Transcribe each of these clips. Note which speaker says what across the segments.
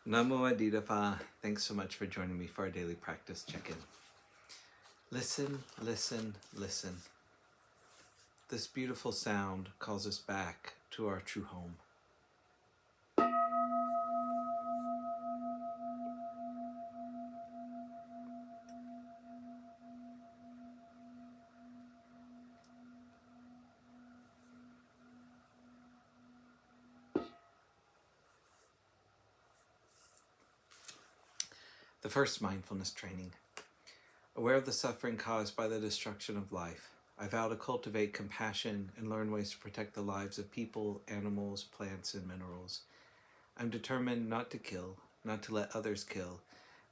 Speaker 1: Namo Adida Pha. Thanks so much for joining me for our daily practice check-in. Listen, listen, listen. This beautiful sound calls us back to our true home. The first mindfulness training. Aware of the suffering caused by the destruction of life, I vow to cultivate compassion and learn ways to protect the lives of people, animals, plants, and minerals. I'm determined not to kill, not to let others kill,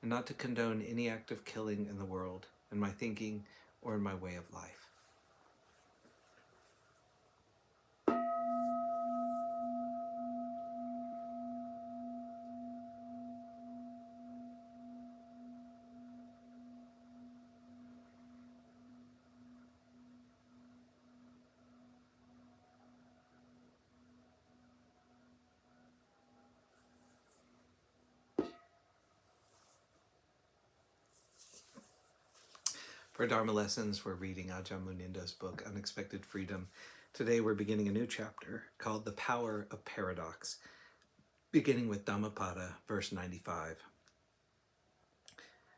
Speaker 1: and not to condone any act of killing in the world, in my thinking, or in my way of life. For Dharma lessons, we're reading Ajahn Munindo's book, Unexpected Freedom. Today we're beginning a new chapter called The Power of Paradox, beginning with Dhammapada, verse 95.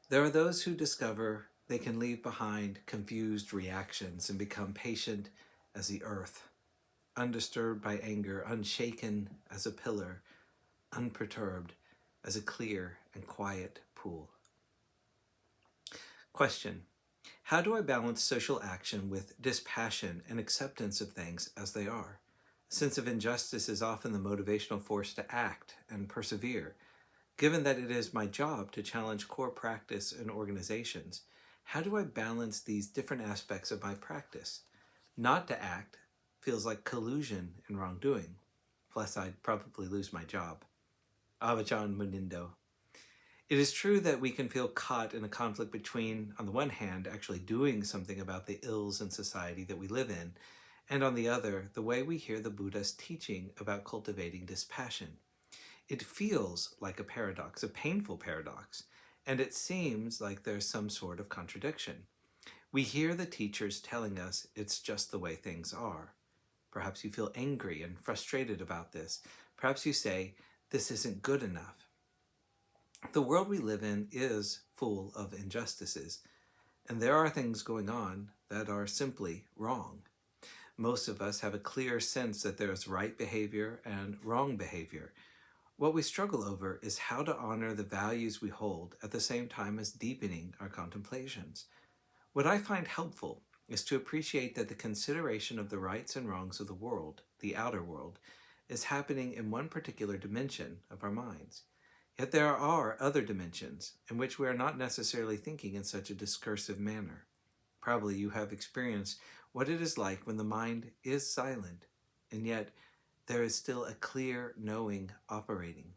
Speaker 1: There are those who discover they can leave behind confused reactions and become patient as the earth, undisturbed by anger, unshaken as a pillar, unperturbed as a clear and quiet pool. Question: how do I balance social action with dispassion and acceptance of things as they are? A sense of injustice is often the motivational force to act and persevere. Given that it is my job to challenge core practice in organizations, how do I balance these different aspects of my practice? Not to act feels like collusion and wrongdoing. Plus, I'd probably lose my job. Ajahn Munindo. It is true that we can feel caught in a conflict between, on the one hand, actually doing something about the ills in society that we live in, and on the other, the way we hear the Buddha's teaching about cultivating dispassion. It feels like a paradox, a painful paradox, and it seems like there's some sort of contradiction. We hear the teachers telling us it's just the way things are. Perhaps you feel angry and frustrated about this. Perhaps you say, this isn't good enough. The world we live in is full of injustices, and there are things going on that are simply wrong. Most of us have a clear sense that there is right behavior and wrong behavior. What we struggle over is how to honor the values we hold at the same time as deepening our contemplations. What I find helpful is to appreciate that the consideration of the rights and wrongs of the world, the outer world, is happening in one particular dimension of our minds. Yet there are other dimensions in which we are not necessarily thinking in such a discursive manner. Probably you have experienced what it is like when the mind is silent, and yet there is still a clear knowing operating.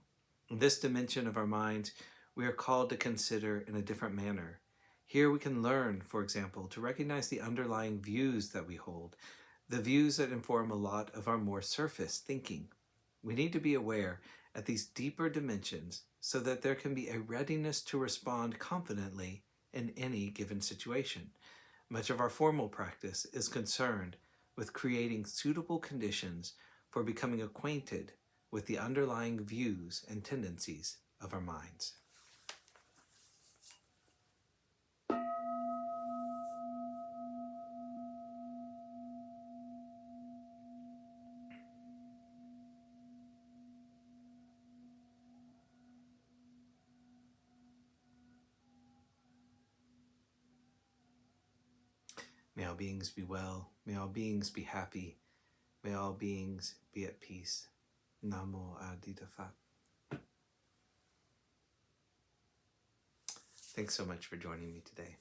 Speaker 1: In this dimension of our minds, we are called to consider in a different manner. Here we can learn, for example, to recognize the underlying views that we hold, the views that inform a lot of our more surface thinking. We need to be aware at these deeper dimensions so that there can be a readiness to respond confidently in any given situation. Much of our formal practice is concerned with creating suitable conditions for becoming acquainted with the underlying views and tendencies of our minds. May all beings be well. May all beings be happy. May all beings be at peace. Namo Adida Phat. Thanks so much for joining me today.